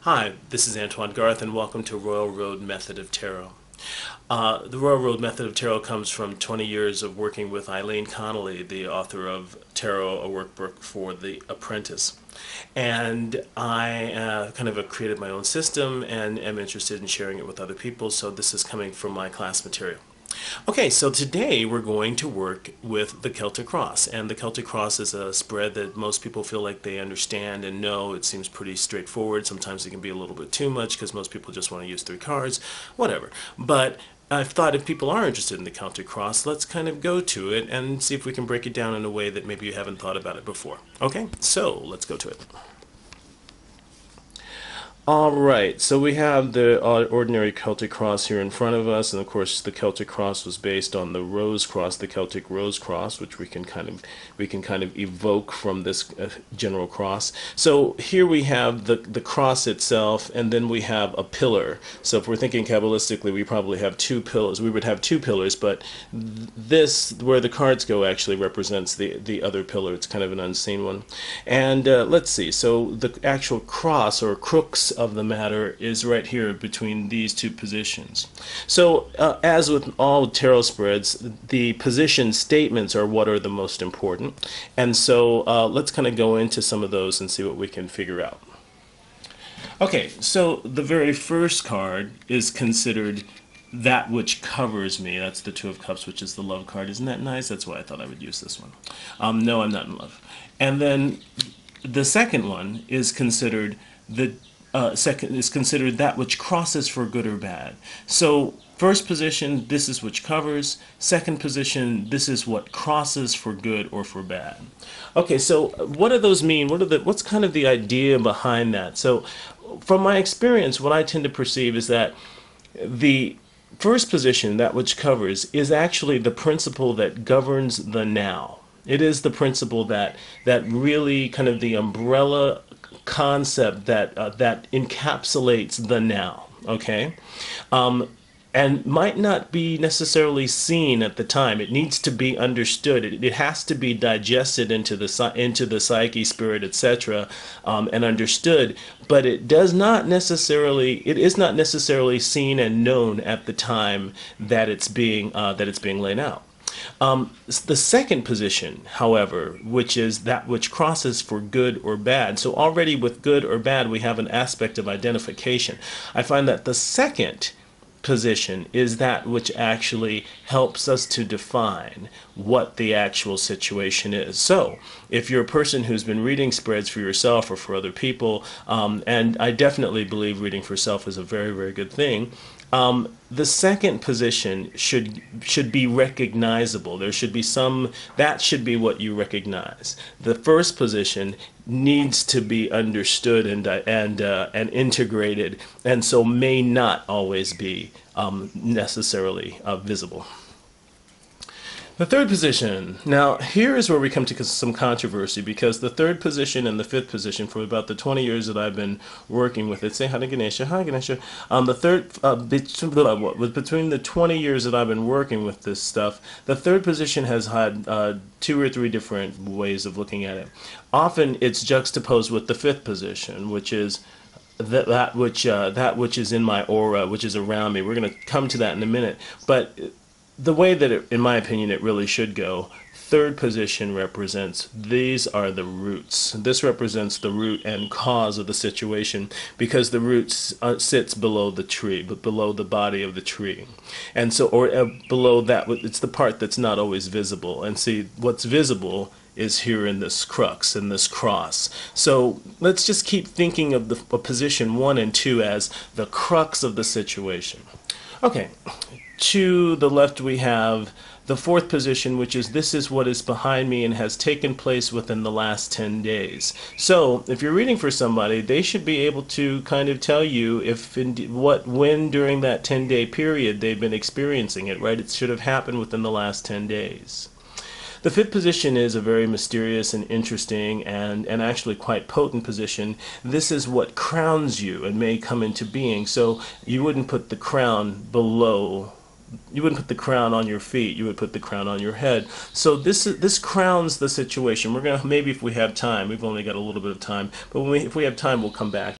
Hi, this is Antoine Garth, and welcome to Royal Road Method of Tarot. The Royal Road Method of Tarot comes from 20 years of working with Eileen Connolly, the author of Tarot, a workbook for the apprentice. And I kind of have created my own system and am interested in sharing it with other people, so this is coming from my class material. Okay, so today we're going to work with the Celtic Cross, and the Celtic Cross is a spread that most people feel like they understand and know. It seems pretty straightforward. Sometimes it can be a little bit too much because most people just want to use 3 cards, whatever. But I've thought if people are interested in the Celtic Cross, let's kind of go to it and see if we can break it down in a way that maybe you haven't thought about it before. Okay, so let's go to it. All right, so we have the ordinary Celtic cross here in front of us, and of course the Celtic cross was based on the rose cross, the Celtic rose cross, which we can kind of evoke from this general cross. So here we have the cross itself, and then we have a pillar. So if we're thinking Kabbalistically, we probably have 2 pillars. We would have 2 pillars, but this, where the cards go, actually represents the other pillar. It's kind of an unseen one. And let's see. So the actual cross or crux of the matter is right here between these 2 positions. So as with all tarot spreads, the position statements are what are the most important, and so let's kind of go into some of those and see what we can figure out. Okay, so the very first card is considered that which covers me. That's the 2 of Cups, which is the love card. Isn't that nice? That's why I thought I would use this one. No, I'm not in love. And then the second one is considered that which crosses for good or bad. So first position, this is which covers. Second position, this is what crosses for good or for bad. Okay, so what do those mean? What's kind of the idea behind that? So from my experience, what I tend to perceive is that the first position, that which covers, is actually the principle that governs the now. It is the principle that really kind of the umbrella concept that that encapsulates the now. Okay, and might not be necessarily seen at the time. It needs to be understood. It has to be digested into the psyche, spirit, etc., and understood. But it does not necessarily. It is not necessarily seen and known at the time that it's being laid out. The second position, however, which is that which crosses for good or bad. So already with good or bad, we have an aspect of identification. I find that the second position is that which actually helps us to define what the actual situation is. So if you're a person who's been reading spreads for yourself or for other people, and I definitely believe reading for self is a very, very good thing, the second position should be recognizable. There should be that should be what you recognize. The first position needs to be understood and integrated, and so may not always be necessarily visible. The third position. Now, here is where we come to some controversy, because the third position and the fifth position, for about the 20 years that I've been working with it, say hi to Ganesha, hi Ganesha, between the 20 years that I've been working with this stuff, the third position has had 2 or 3 different ways of looking at it. Often it's juxtaposed with the fifth position, which is that which is in my aura, which is around me. We're going to come to that in a minute, but the way that, in my opinion, it really should go, third position represents, these are the roots. This represents the root and cause of the situation, because the root sits below the tree, but below the body of the tree. And so, or below that, it's the part that's not always visible. And see, what's visible is here in this crux, in this cross. So let's just keep thinking of the position 1 and 2 as the crux of the situation. Okay. To the left we have the fourth position, which is this is what is behind me and has taken place within the last 10 days. So if you're reading for somebody, they should be able to kind of tell you when during that 10-day period they've been experiencing it, right? It should have happened within the last 10 days. The fifth position is a very mysterious and interesting and actually quite potent position. This is what crowns you and may come into being. So you wouldn't put the crown below. You wouldn't put the crown on your feet. You would put the crown on your head. So this crowns the situation. We're gonna, maybe if we have time, we've only got a little bit of time, but if we have time, we'll come back